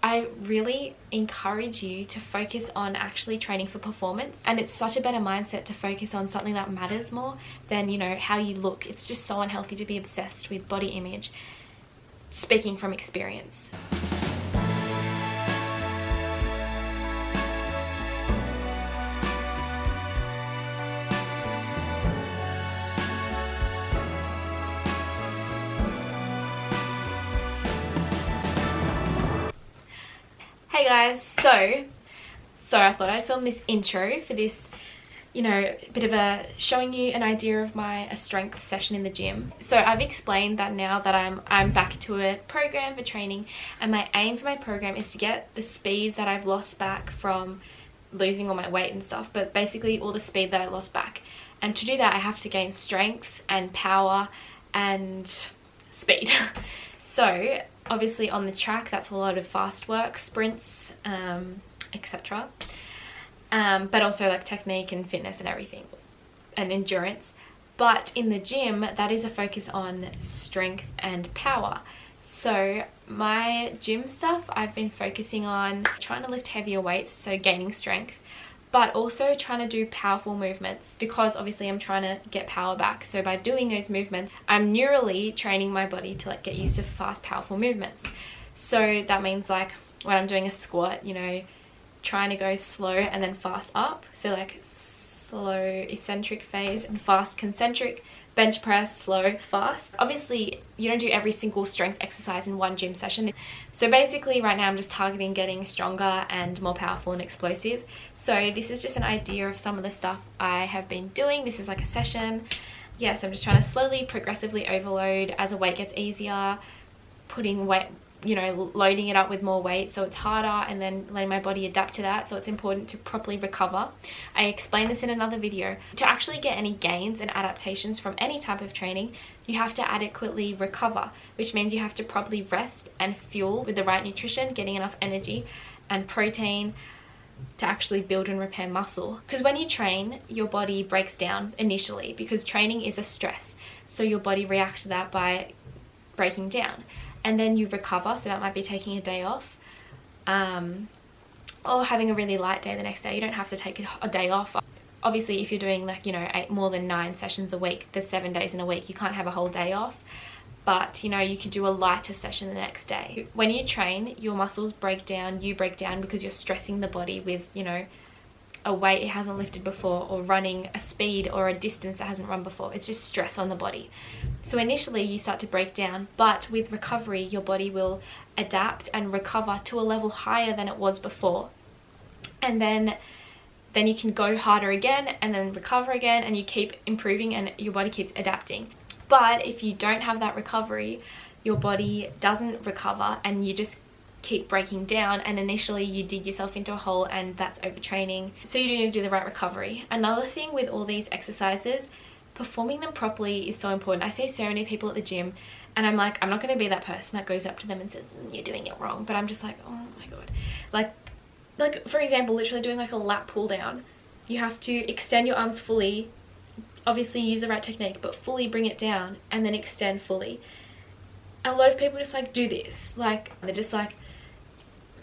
I really encourage you to focus on actually training for performance, and it's such a better mindset to focus on something that matters more than, you know, how you look. It's just so unhealthy to be obsessed with body image, speaking from experience. Hey guys, so I thought I'd film this intro for this, you know, bit of a showing you an idea of a strength session in the gym. So I've explained that now that I'm back to a program for training, and my aim for my program is to get the speed that I've lost back from losing all my weight and stuff, but basically all the speed that I lost back. And to do that, I have to gain strength and power and speed. So obviously on the track, that's a lot of fast work, sprints, etc. But also like technique and fitness and everything, and endurance. But in the gym, that is a focus on strength and power. So my gym stuff, I've been focusing on trying to lift heavier weights, so gaining strength, but also trying to do powerful movements, because obviously I'm trying to get power back. So by doing those movements, I'm neurally training my body to like get used to fast, powerful movements. So that means like when I'm doing a squat, you know, trying to go slow and then fast up. So like slow eccentric phase and fast concentric, bench press, slow, fast. Obviously you don't do every single strength exercise in one gym session. So basically right now I'm just targeting getting stronger and more powerful and explosive. So this is just an idea of some of the stuff I have been doing. This is like a session. Yeah, so I'm just trying to slowly, progressively overload as the weight gets easier, putting weight, you know, loading it up with more weight so it's harder, and then letting my body adapt to that. So it's important to properly recover. I explained this in another video. To actually get any gains and adaptations from any type of training, you have to adequately recover, which means you have to properly rest and fuel with the right nutrition, getting enough energy and protein to actually build and repair muscle. Because when you train, your body breaks down initially, because training is a stress. So your body reacts to that by breaking down. And then you recover, so that might be taking a day off, or having a really light day the next day. You don't have to take a day off. Obviously, if you're doing like, you know, more than 9 sessions a week, there's 7 days in a week, you can't have a whole day off. But, you know, you could do a lighter session the next day. When you train, your muscles break down, you break down because you're stressing the body with, you know, a weight it hasn't lifted before, or running a speed or a distance it hasn't run before. It's just stress on the body. So initially you start to break down, but with recovery your body will adapt and recover to a level higher than it was before. And then you can go harder again, and then recover again, and you keep improving and your body keeps adapting. But if you don't have that recovery, your body doesn't recover and you just keep breaking down, and initially you dig yourself into a hole, and that's overtraining. So you do need to do the right recovery. Another thing with all these exercises, performing them properly is so important. I see so many people at the gym and I'm like, I'm not going to be that person that goes up to them and says you're doing it wrong, but I'm just like, oh my god, like for example, literally doing like a lat pull down, you have to extend your arms fully, obviously use the right technique, but fully bring it down and then extend fully. A lot of people just like do this, like they're just like,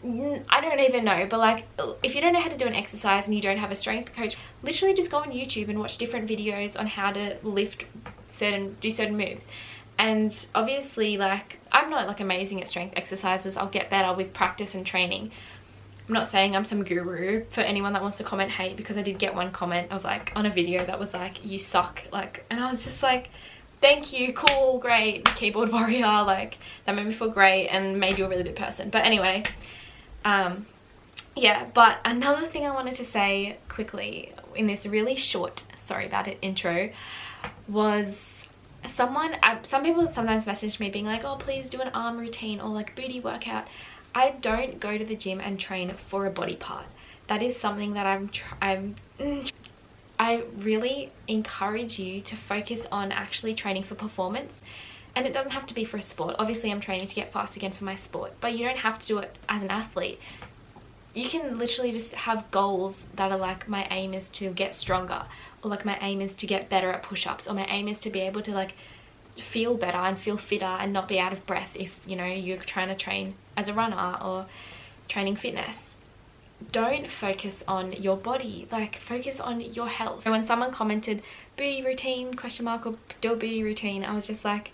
I don't even know, but like if you don't know how to do an exercise and you don't have a strength coach, literally just go on YouTube and watch different videos on how to lift do certain moves. And obviously, like, I'm not like amazing at strength exercises. I'll get better with practice and training. I'm not saying I'm some guru for anyone that wants to comment hate, because I did get one comment of like on a video that was like, you suck, like, and I was just like, thank you, cool, great, keyboard warrior, like that made me feel great and made you a really good person. But anyway, yeah, but another thing I wanted to say quickly in this really short, sorry about it, intro, was some people sometimes message me being like, oh, please do an arm routine or like booty workout. I don't go to the gym and train for a body part. That is something that I really encourage you to focus on actually training for performance. And it doesn't have to be for a sport. Obviously, I'm training to get fast again for my sport, but you don't have to do it as an athlete. You can literally just have goals that are like, my aim is to get stronger, or like my aim is to get better at push-ups, or my aim is to be able to like feel better and feel fitter and not be out of breath if, you know, you're trying to train as a runner or training fitness. Don't focus on your body, like focus on your health. And when someone commented booty routine question mark or do a booty routine, I was just like,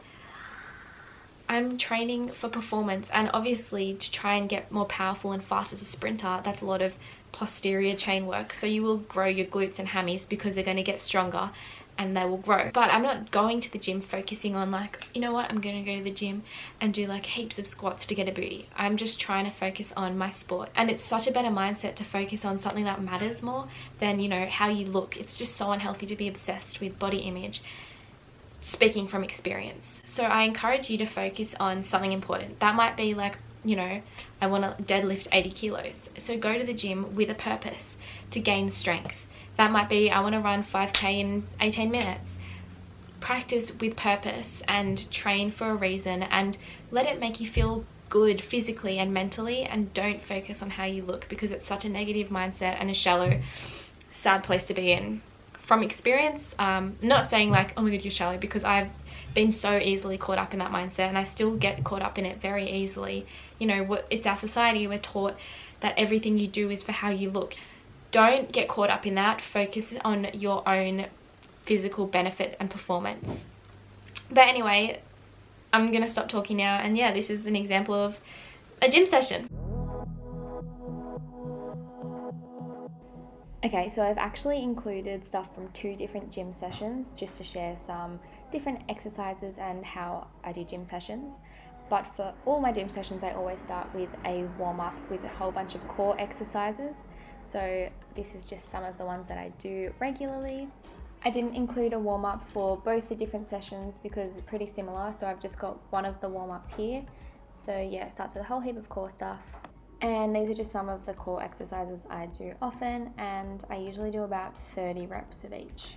I'm training for performance, and obviously to try and get more powerful and fast as a sprinter, that's a lot of posterior chain work. So you will grow your glutes and hammies because they're going to get stronger and they will grow. But I'm not going to the gym focusing on like, you know what, I'm going to go to the gym and do like heaps of squats to get a booty. I'm just trying to focus on my sport. And it's such a better mindset to focus on something that matters more than, you know, how you look. It's just so unhealthy to be obsessed with body image, speaking from experience. So I encourage you to focus on something important. That might be like, you know, I want to deadlift 80 kilos. So go to the gym with a purpose to gain strength. That might be, I want to run 5K in 18 minutes. Practice with purpose and train for a reason, and let it make you feel good physically and mentally, and don't focus on how you look, because it's such a negative mindset and a shallow, sad place to be in. From experience, not saying like, oh my god, you're shallow, because I've been so easily caught up in that mindset, and I still get caught up in it very easily. You know, it's our society, we're taught that everything you do is for how you look. Don't get caught up in that. Focus on your own physical benefit and performance. But anyway, I'm gonna stop talking now, and yeah, this is an example of a gym session. Okay, so I've actually included stuff from 2 different gym sessions just to share some different exercises and how I do gym sessions. But for all my gym sessions, I always start with a warm-up with a whole bunch of core exercises. So this is just some of the ones that I do regularly. I didn't include a warm-up for both the different sessions because it's pretty similar, so I've just got one of the warm-ups here. So yeah, it starts with a whole heap of core stuff. And these are just some of the core exercises I do often, and I usually do about 30 reps of each.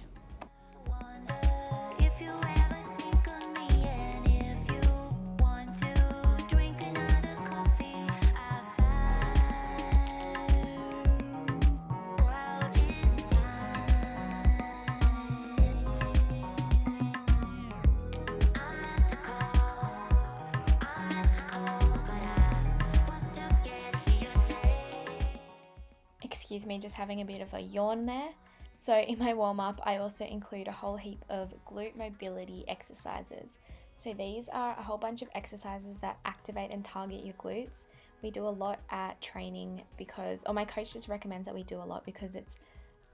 Excuse me, just having a bit of a yawn there. So in my warm-up, I also include a whole heap of glute mobility exercises. So these are a whole bunch of exercises that activate and target your glutes. We do a lot at training because, or my coach just recommends that we do a lot because it's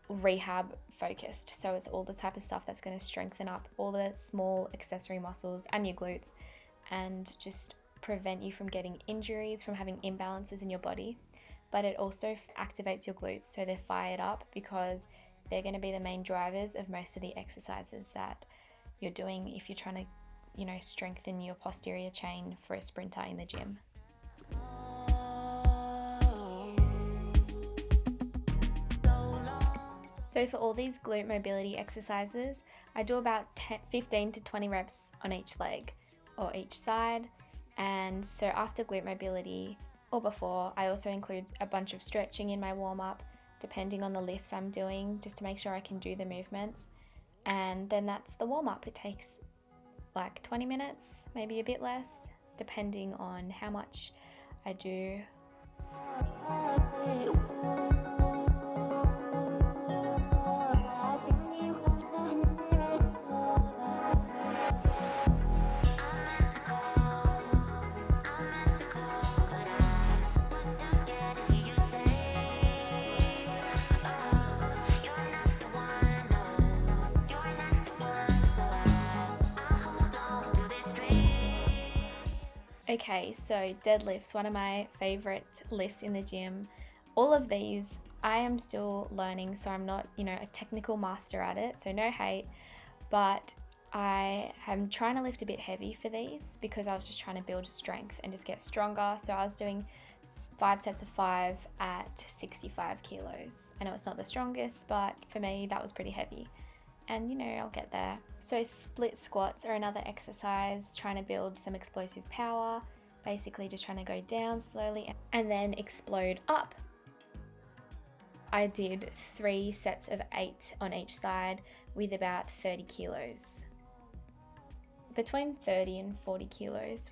rehab focused. So it's all the type of stuff that's going to strengthen up all the small accessory muscles and your glutes and just prevent you from getting injuries, from having imbalances in your body. But it also activates your glutes, so they're fired up because they're going to be the main drivers of most of the exercises that you're doing if you're trying to, you know, strengthen your posterior chain for a sprinter in the gym. So for all these glute mobility exercises, I do about 15 to 20 reps on each leg or each side. And so after glute mobility, or before, I also include a bunch of stretching in my warm-up, depending on the lifts I'm doing, just to make sure I can do the movements. And then that's the warm-up. It takes like 20 minutes, maybe a bit less, depending on how much I do. Okay, so deadlifts, one of my favorite lifts in the gym. All of these, I am still learning, so I'm not, you know, a technical master at it, so no hate, but I am trying to lift a bit heavy for these because I was just trying to build strength and just get stronger. So I was doing 5 sets of 5 at 65 kilos. I know it's not the strongest, but for me that was pretty heavy. And you know, I'll get there. So split squats are another exercise, trying to build some explosive power. Basically just trying to go down slowly and then explode up. I did 3 sets of 8 on each side with about 30 kilos. Between 30 and 40 kilos.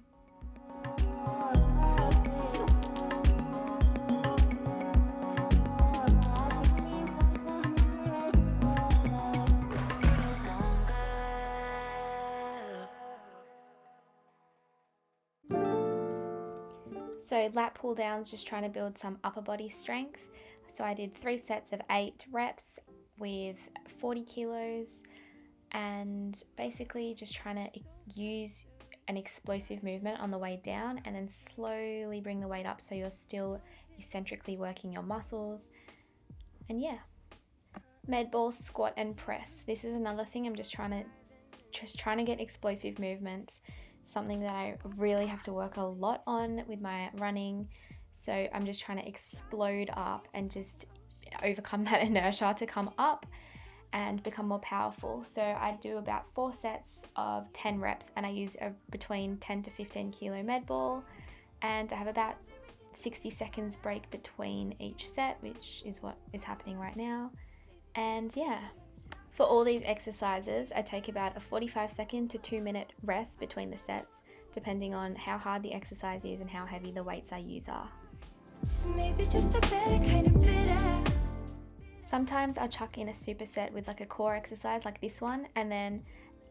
So lat pull downs, just trying to build some upper body strength. So I did 3 sets of 8 reps with 40 kilos and basically just trying to use an explosive movement on the way down and then slowly bring the weight up so you're still eccentrically working your muscles. And yeah, med ball, squat and press. This is another thing. I'm just trying to get explosive movements. Something that I really have to work a lot on with my running. So I'm just trying to explode up and just overcome that inertia to come up and become more powerful. So I do about 4 sets of 10 reps and I use a between 10 to 15 kilo med ball, and I have about 60 seconds break between each set, which is what is happening right now. And yeah, for all these exercises, I take about a 45-second to 2-minute rest between the sets, depending on how hard the exercise is and how heavy the weights I use are. Maybe just a better kind of bitter. Sometimes I'll chuck in a superset with like a core exercise like this one, and then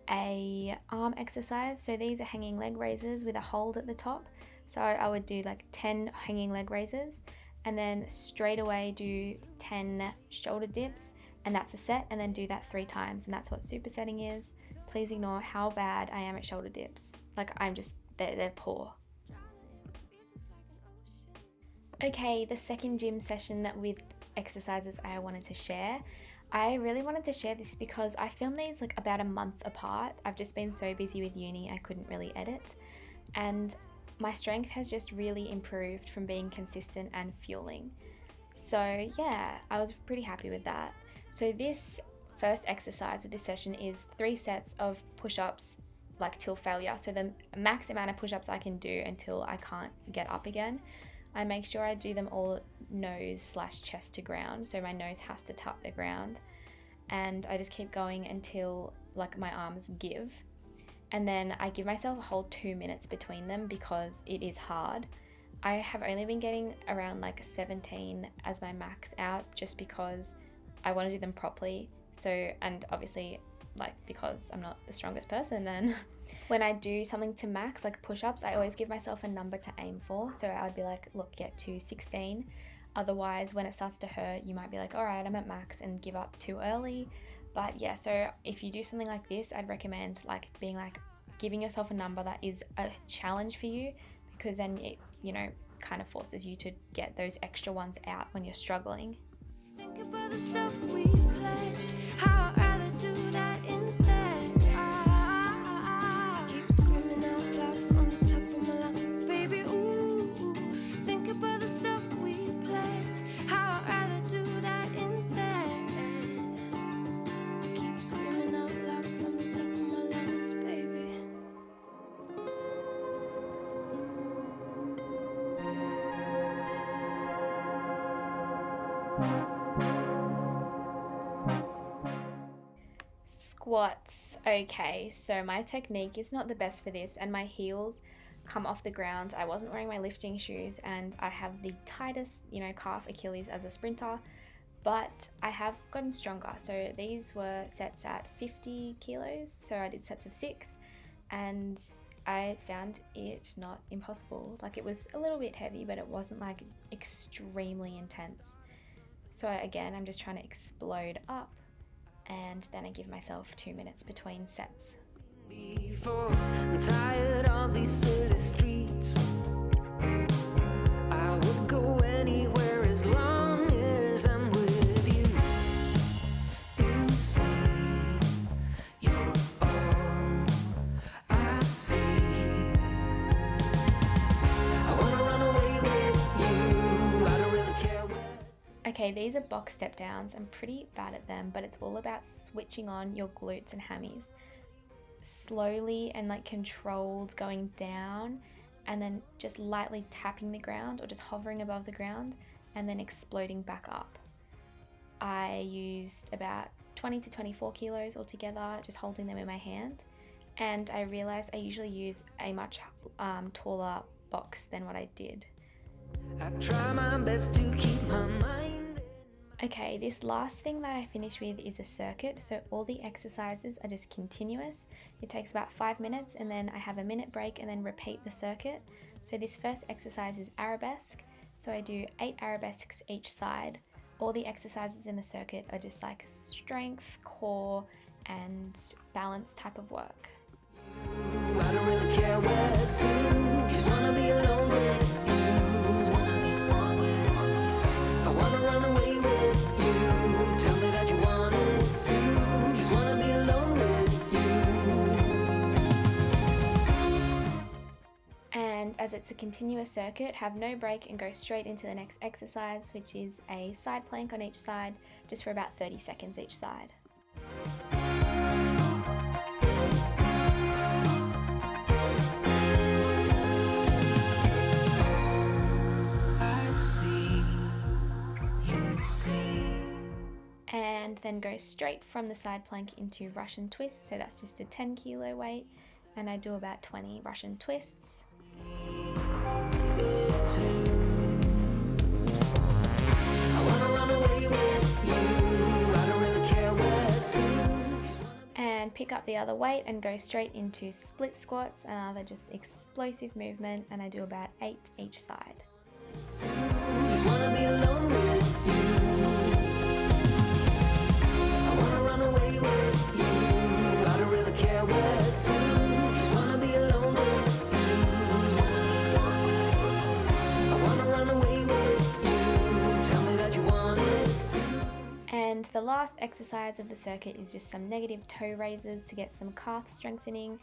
a arm exercise. So these are hanging leg raises with a hold at the top. So I would do like 10 hanging leg raises and then straight away do 10 shoulder dips, and that's a set, and then do that 3 times, and that's what supersetting is. Please ignore how bad I am at shoulder dips. Like they're poor. Okay, the second gym session with exercises I wanted to share. I really wanted to share this because I filmed these like about a month apart. I've just been so busy with uni I couldn't really edit, and my strength has just really improved from being consistent and fueling. So yeah, I was pretty happy with that. So this first exercise of this session is 3 sets of push-ups like till failure. So the max amount of push-ups I can do until I can't get up again. I make sure I do them all nose/chest to ground. So my nose has to touch the ground, and I just keep going until like my arms give. And then I give myself a whole 2 minutes between them because it is hard. I have only been getting around like 17 as my max out just because I want to do them properly. So, and obviously like because I'm not the strongest person, then when I do something to max like push-ups, I always give myself a number to aim for. So I'd be like, look, get to 16. Otherwise when it starts to hurt, you might be like, all right, I'm at max, and give up too early. But yeah, so if you do something like this, I'd recommend like being like giving yourself a number that is a challenge for you, because then it, you know, kind of forces you to get those extra ones out when you're struggling. Think about the stuff we play, how I'd rather do that instead. I keep screaming out loud from the top of my lungs, baby, ooh. Think about the stuff we play, how I'd rather do that instead. I keep screaming out loud from the top of my lungs, baby. Squats. Okay, so my technique is not the best for this, and my heels come off the ground. I wasn't wearing my lifting shoes, and I have the tightest, you know, calf Achilles as a sprinter, but I have gotten stronger. So these were sets at 50 kilos, so I did sets of 6, and I found it not impossible. Like, it was a little bit heavy, but it wasn't like extremely intense. So again, I'm just trying to explode up, and then I give myself 2 minutes between sets. I'm tired of these city streets. I would go anywhere as long as I'm with you. You see, you're all I see. I wanna run away with you. Okay, these are box step downs. I'm pretty bad at them, but it's all about switching on your glutes and hammies. Slowly and like controlled going down, and then just lightly tapping the ground or just hovering above the ground and then exploding back up. I used about 20 to 24 kilos altogether, just holding them in my hand. And I realized I usually use a much taller box than what I did. I try my best to keep my mind. Okay, this last thing that I finish with is a circuit. So all the exercises are just continuous. It takes about 5 minutes, and then I have a minute break and then repeat the circuit. So this first exercise is arabesque. So I do 8 arabesques each side. All the exercises in the circuit are just like strength, core, and balance type of work. I don't really care where to, just wanna be alone with you. I wanna run away with you, tell me that you want it too, just wanna be alone with you. And as it's a continuous circuit, have no break and go straight into the next exercise, which is a side plank on each side, just for about 30 seconds each side. And then go straight from the side plank into Russian twists. So that's just a 10 kilo weight, and I do about 20 Russian twists. And pick up the other weight and go straight into split squats, another just explosive movement, and I do about 8 each side. Just wanna be alone with you. I wanna run away with you. I don't really care where to. Just wanna be alone with you. I wanna run away with you. Tell me that you want it too. And the last exercise of the circuit is just some negative toe raises to get some calf strengthening.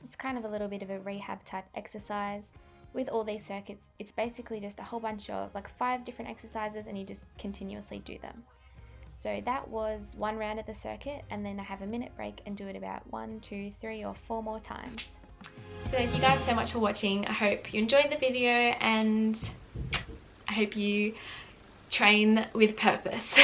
It's kind of a little bit of a rehab type exercise. With all these circuits, it's basically just a whole bunch of like 5 different exercises, and you just continuously do them. So that was one round of the circuit, and then I have a minute break and do it about 1, 2, 3, or 4 more times. So thank you guys so much for watching. I hope you enjoyed the video, and I hope you train with purpose.